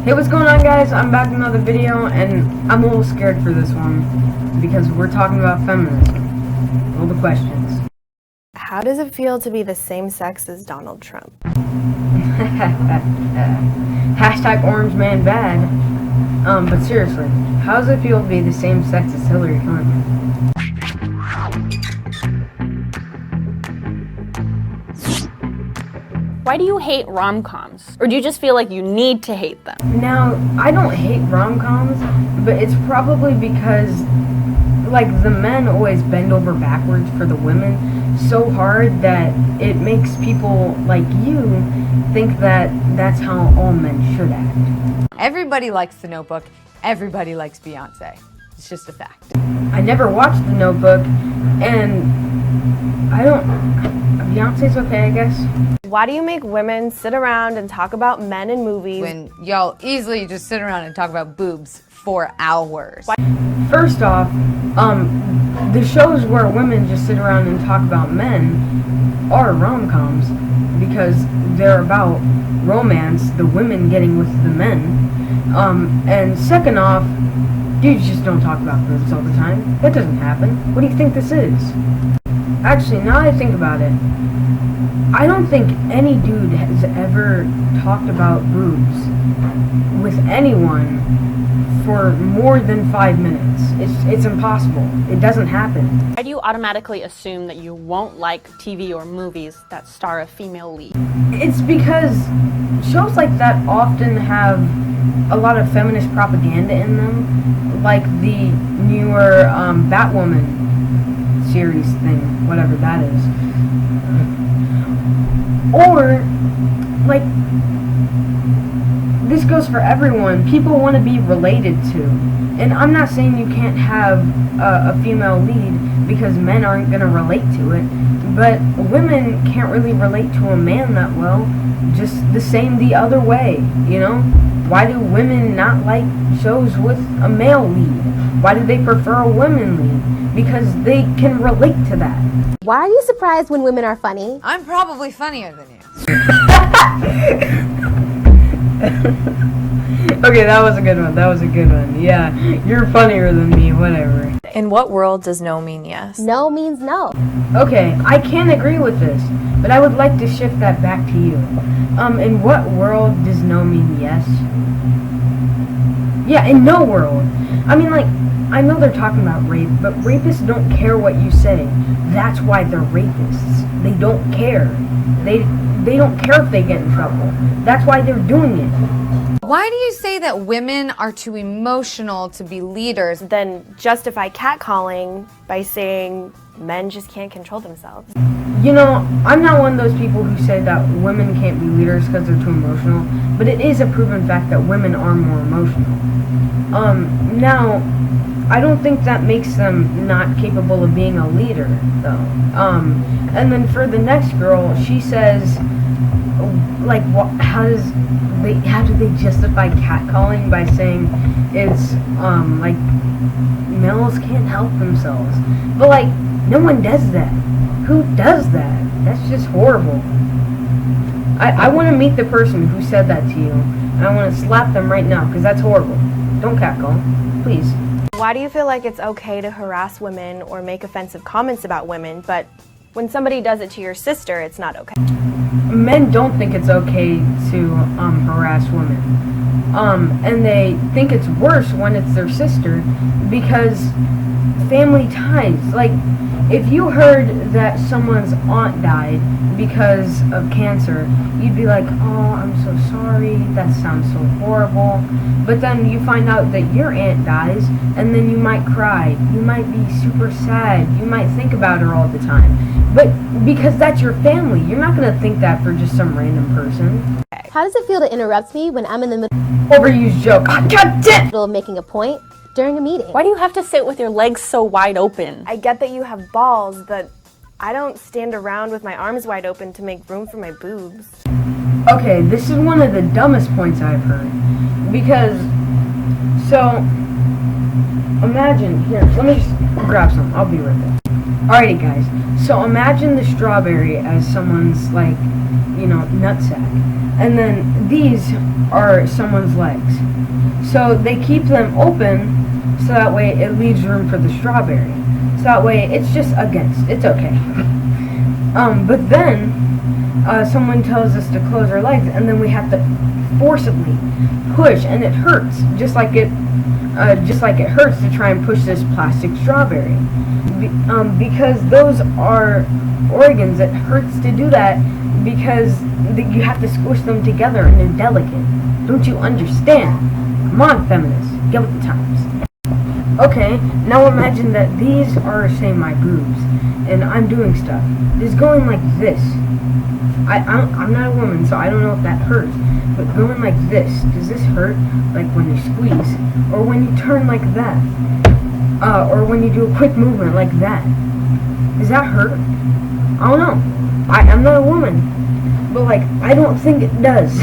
Hey, what's going on, guys? I'm back with another video, and I'm a little scared for this one because we're talking about feminism. All the questions. How does it feel to be the same sex as Donald Trump? Hashtag orange man bad. But seriously, how does it feel to be the same sex as Hillary Clinton? Why do you hate rom-coms? Or do you just feel like you need to hate them? Now, I don't hate rom-coms, but it's probably because, like, the men always bend over backwards for the women so hard that it makes people like you think that that's how all men should act. Everybody likes The Notebook. Everybody likes Beyonce. It's just a fact. I never watched The Notebook, and Beyonce's okay, I guess. Why do you make women sit around and talk about men in movies When y'all easily just sit around and talk about boobs for hours. First off, the shows where women just sit around and talk about men are rom-coms because they're about romance, the women getting with the men. And second off, dudes just don't talk about boobs all the time. That doesn't happen. What do you think this is? Actually, now that I think about it, I don't think any dude has ever talked about boobs with anyone for more than 5 minutes. It's impossible. It doesn't happen. Why do you automatically assume that you won't like TV or movies that star a female lead? It's because shows like that often have a lot of feminist propaganda in them, like the newer Batwoman series thing, whatever that is. Or, like, this goes for everyone. People want to be related to. And I'm not saying you can't have a female lead because men aren't going to relate to it, but women can't really relate to a man that well, just the same the other way, you know? Why do women not like shows with a male lead? Why do they prefer a woman lead? Because they can relate to that. Why are you surprised when women are funny? I'm probably funnier than you. Okay, that was a good one. Yeah, you're funnier than me, whatever. In what world does no mean yes? No means no. Okay, I can agree with this, but I would like to shift that back to you. In what world does no mean yes? Yeah, in no world. I mean, like, I know they're talking about rape, but rapists don't care what you say. That's why they're rapists. They don't care. They don't care if they get in trouble. That's why they're doing it. Why do you say that women are too emotional to be leaders? then justify catcalling by saying men just can't control themselves? You know, I'm not one of those people who say that women can't be leaders because they're too emotional, but it is a proven fact that women are more emotional. Now, I don't think that makes them not capable of being a leader, though. And then for the next girl, she says, like, how do they justify catcalling by saying it's, like, males can't help themselves? But, like, no one does that. Who does that? That's just horrible. I want to meet the person who said that to you, and I want to slap them right now, because that's horrible. Don't catcall, please. Why do you feel like it's okay to harass women or make offensive comments about women, but when somebody does it to your sister, it's not okay? Men don't think it's okay to harass women. And they think it's worse when it's their sister because family ties. Like, if you heard that someone's aunt died because of cancer, you'd be like, oh, I'm so sorry, that sounds so horrible. But then you find out that your aunt dies, and then you might cry. You might be super sad. You might think about her all the time. But because that's your family, you're not going to think that for just some random person. How does it feel to interrupt me when I'm in the Overused joke. God damn! middle of making a point during a meeting? Why do you have to sit with your legs so wide open? I get that you have balls, but I don't stand around with my arms wide open to make room for my boobs. Okay, this is one of the dumbest points I've heard. Because So, imagine, here, let me just grab some, I'll be right there. Alrighty guys, so imagine the strawberry as someone's, like, you know, nutsack. And then these are someone's legs. So they keep them open so that way it leaves room for the strawberry. So that way it's just against, it's okay. But then someone tells us to close our legs and then we have to forcibly push and it hurts just like it hurts to try and push this plastic strawberry. Because those are organs, it hurts to do that because you have to squish them together and they're delicate. Don't you understand? Come on, feminists, get with the times. Okay, now imagine that these are, say, my boobs, and I'm doing stuff. It's going like this. I'm not a woman, so I don't know if that hurts, but going like this, does this hurt? Like when you squeeze, or when you turn like that, or when you do a quick movement like that. Does that hurt? I don't know. I'm not a woman, but like, I don't think it does.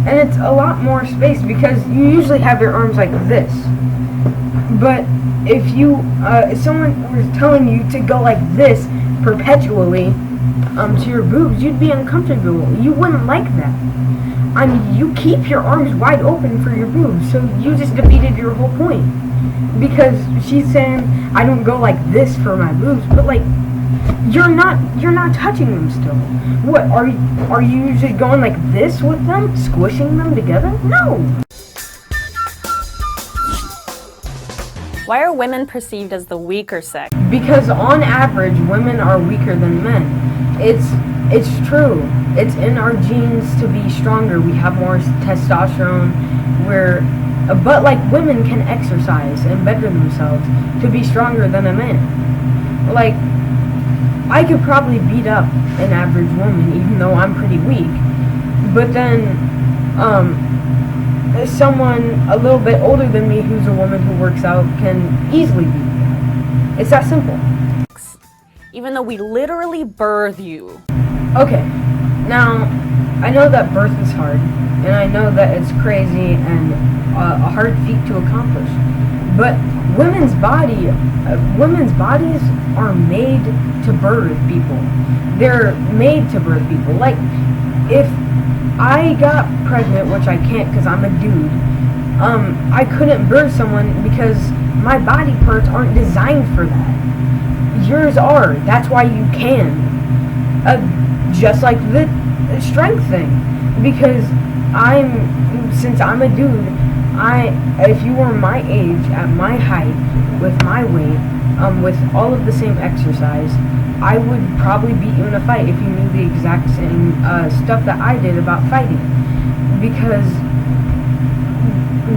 And it's a lot more space because you usually have your arms like this. But if someone was telling you to go like this perpetually to your boobs, you'd be uncomfortable. You wouldn't like that. I mean, you keep your arms wide open for your boobs, so you just defeated your whole point. Because she's saying I don't go like this for my boobs, but like you're not touching them still. What are you usually going like this with them, squishing them together? No. Why are women perceived as the weaker sex? Because on average, women are weaker than men. It's true. It's in our genes to be stronger. We have more testosterone. But like women can exercise and better themselves to be stronger than a man. Like, I could probably beat up an average woman even though I'm pretty weak. But then, someone a little bit older than me who's a woman who works out can easily beat me. It's that simple. Even though we literally birth you. Okay, now, I know that birth is hard, and I know that it's crazy and a hard feat to accomplish. But women's bodies are made to birth people. They're made to birth people. Like, if I got pregnant, which I can't because I'm a dude, I couldn't birth someone because my body parts aren't designed for that. Yours are. That's why you can. Just like the strength thing. Because since I'm a dude, if you were my age, at my height, with my weight, with all of the same exercise, I would probably beat you in a fight if you knew the exact same stuff that I did about fighting. Because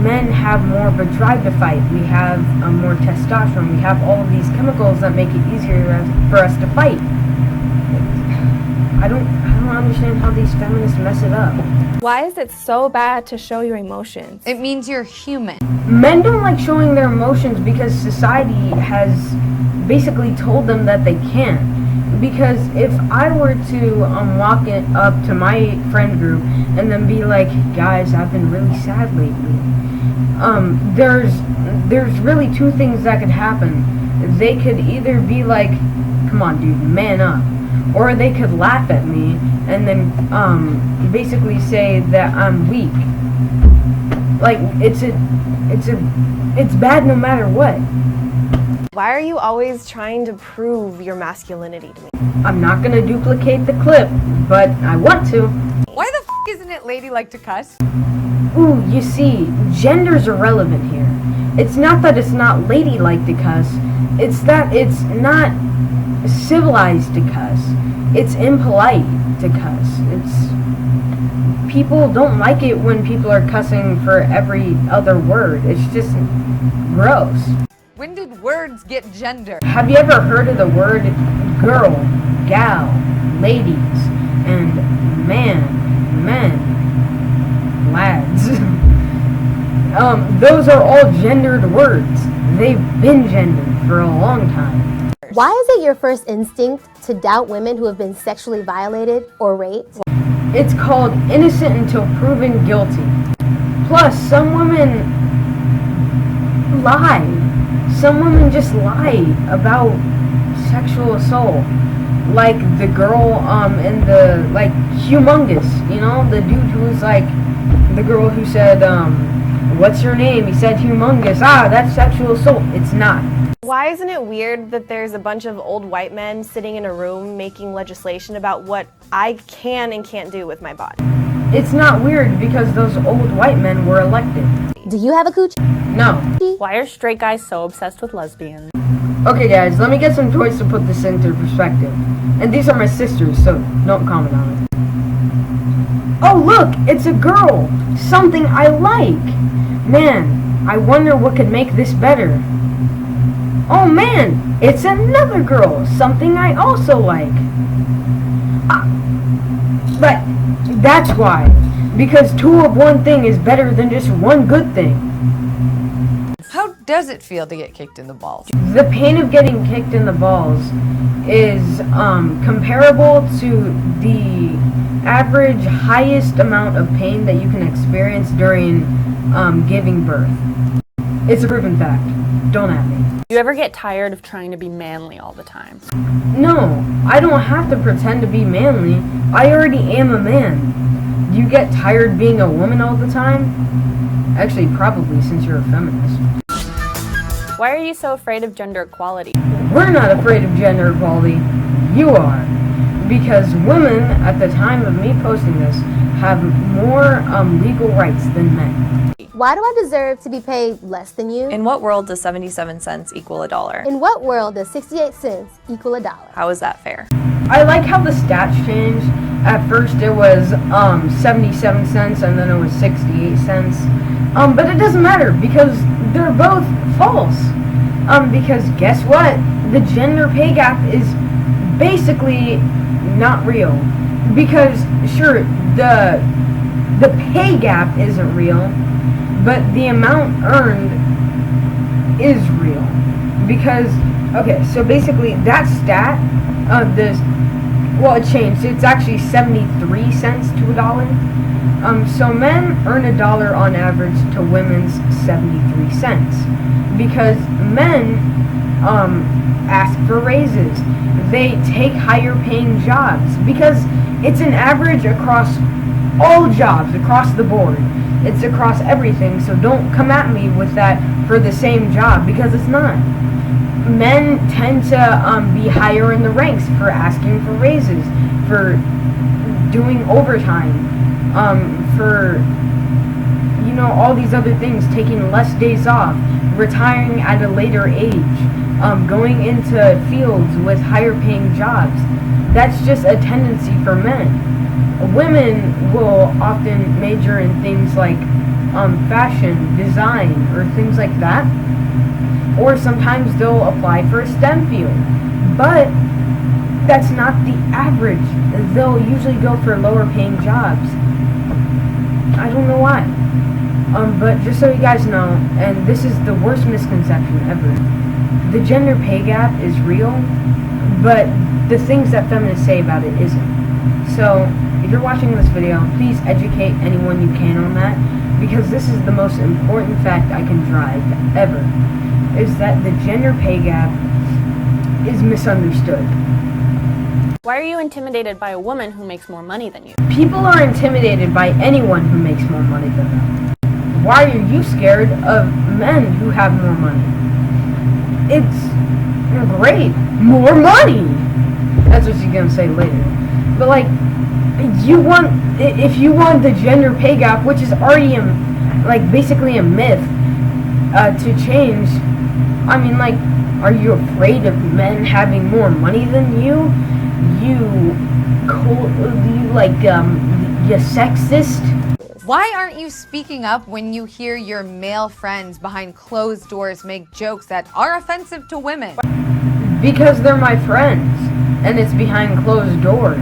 men have more of a drive to fight. We have more testosterone. We have all of these chemicals that make it easier for us to fight. I don't understand how these feminists mess it up. Why is it so bad to show your emotions? It means you're human. Men don't like showing their emotions because society has basically told them that they can't. Because if I were to walk up to my friend group and then be like, guys, I've been really sad lately. There's really two things that could happen. They could either be like, come on, dude, man up. Or they could laugh at me and then basically say that I'm weak. Like, it's bad no matter what. Why are you always trying to prove your masculinity to me? I'm not gonna duplicate the clip, but I want to. Why the f isn't it ladylike to cuss? Ooh, you see, gender's irrelevant here. It's not that it's not ladylike to cuss, it's that it's not civilized to cuss. It's impolite to cuss. People don't like it when people are cussing for every other word. It's just gross. When did words get gender? Have you ever heard of the word girl, gal, ladies, and man, men, lads? Those are all gendered words. They've been gendered for a long time. Why is it your first instinct to doubt women who have been sexually violated or raped? It's called innocent until proven guilty. Plus, some women lie. Some women just lie about sexual assault. Like the girl in the, like, Humongous, you know, the dude who was like, the girl who said, what's your name? He said Humongous. Ah, that's sexual assault. It's not. Why isn't it weird that there's a bunch of old white men sitting in a room making legislation about what I can and can't do with my body? It's not weird because those old white men were elected. Do you have a coochie? No. Why are straight guys so obsessed with lesbians? Okay guys, let me get some toys to put this into perspective. And these are my sisters, so don't comment on it. Oh look, it's a girl! Something I like! Man, I wonder what could make this better. Oh man, it's another girl! Something I also like. But that's why. Because two of one thing is better than just one good thing. How does it feel to get kicked in the balls? The pain of getting kicked in the balls is comparable to the average highest amount of pain that you can experience during giving birth. It's a proven fact. Don't at me. Do you ever get tired of trying to be manly all the time? No, I don't have to pretend to be manly. I already am a man. Do you get tired being a woman all the time? Actually, probably, since you're a feminist. Why are you so afraid of gender equality? We're not afraid of gender equality. You are. Because women, at the time of me posting this, have more legal rights than men. Why do I deserve to be paid less than you? In what world does 77 cents equal $1? In what world does 68 cents equal $1? How is that fair? I like how the stats changed. At first it was 77 cents and then it was 68 cents. But it doesn't matter because they're both false. Because guess what? The gender pay gap is basically not real. Because sure, the pay gap isn't real, but the amount earned is real. Because okay, so basically that stat of this, well, it changed. It's actually 73 cents to $1. So men earn $1 on average to women's 73 cents. Because men ask for raises. They take higher paying jobs. Because it's an average across all jobs, across the board. It's across everything. So don't come at me with that for the same job, because it's not. Men tend to be higher in the ranks for asking for raises, for doing overtime, for, you know, all these other things, taking less days off, retiring at a later age, going into fields with higher paying jobs. That's just a tendency for men. Women will often major in things like fashion, design, or things like that. Or sometimes they'll apply for a STEM field. But that's not the average. They'll usually go for lower paying jobs. I don't know why. But just so you guys know, and this is the worst misconception ever, the gender pay gap is real, but the things that feminists say about it isn't. So, if you're watching this video, please educate anyone you can on that, because this is the most important fact I can drive ever, is that the gender pay gap is misunderstood. Why are you intimidated by a woman who makes more money than you? People are intimidated by anyone who makes more money than them. Why are you scared of men who have more money? It's great. More money! That's what she's gonna say later. But like, if you want the gender pay gap, which is already basically a myth, to change, I mean, like, are you afraid of men having more money than you? You sexist? Why aren't you speaking up when you hear your male friends behind closed doors make jokes that are offensive to women? Because they're my friends, and it's behind closed doors,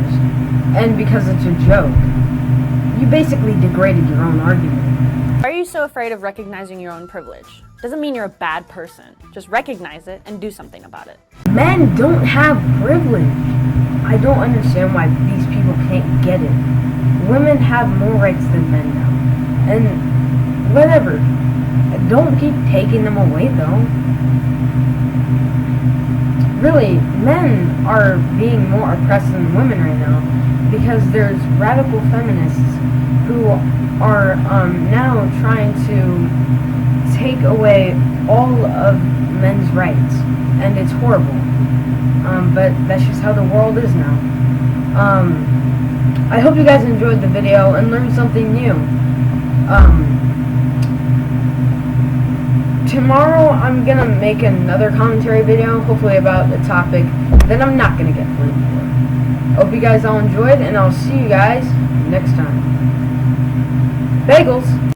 and because it's a joke. You basically degraded your own argument. Why are you so afraid of recognizing your own privilege? Doesn't mean you're a bad person. Just recognize it and do something about it. Men don't have privilege. I don't understand why these people can't get it. women have more rights than men now. And whatever. Don't keep taking them away, though. Really, men are being more oppressed than women right now because there's radical feminists who are now trying to take away all of men's rights, and it's horrible. But that's just how the world is now. I hope you guys enjoyed the video and learned something new. Tomorrow I'm gonna make another commentary video, hopefully about a topic that I'm not gonna get flamed for. Hope you guys all enjoyed, and I'll see you guys next time. Bagels!